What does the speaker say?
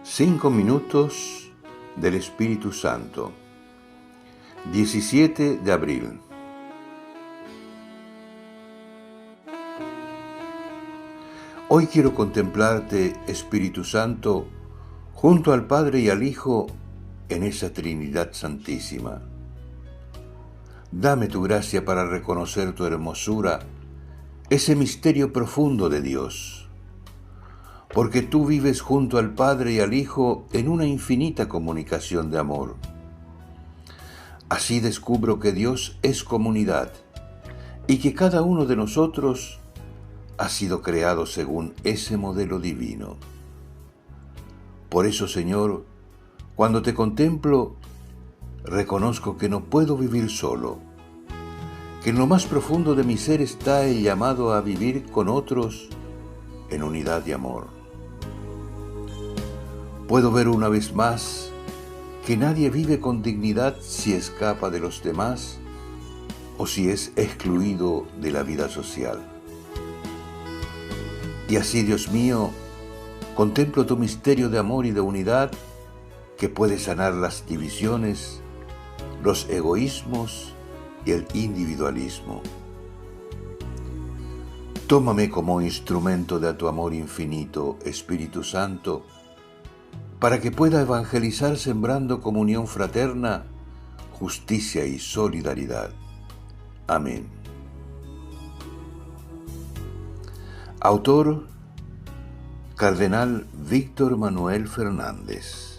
5 minutos del Espíritu Santo. 17 de abril. Hoy quiero contemplarte, Espíritu Santo, junto al Padre y al Hijo en esa Trinidad Santísima. Dame tu gracia para reconocer tu hermosura, ese misterio profundo de Dios, porque tú vives junto al Padre y al Hijo en una infinita comunicación de amor. Así descubro que Dios es comunidad y que cada uno de nosotros ha sido creado según ese modelo divino. Por eso, Señor, cuando te contemplo, reconozco que no puedo vivir solo, que en lo más profundo de mi ser está el llamado a vivir con otros en unidad y amor. Puedo ver una vez más que nadie vive con dignidad si escapa de los demás o si es excluido de la vida social. Y así, Dios mío, contemplo tu misterio de amor y de unidad que puede sanar las divisiones, los egoísmos y el individualismo. Tómame como instrumento de tu amor infinito, Espíritu Santo, para que pueda evangelizar sembrando comunión fraterna, justicia y solidaridad. Amén. Autor: Cardenal Víctor Manuel Fernández.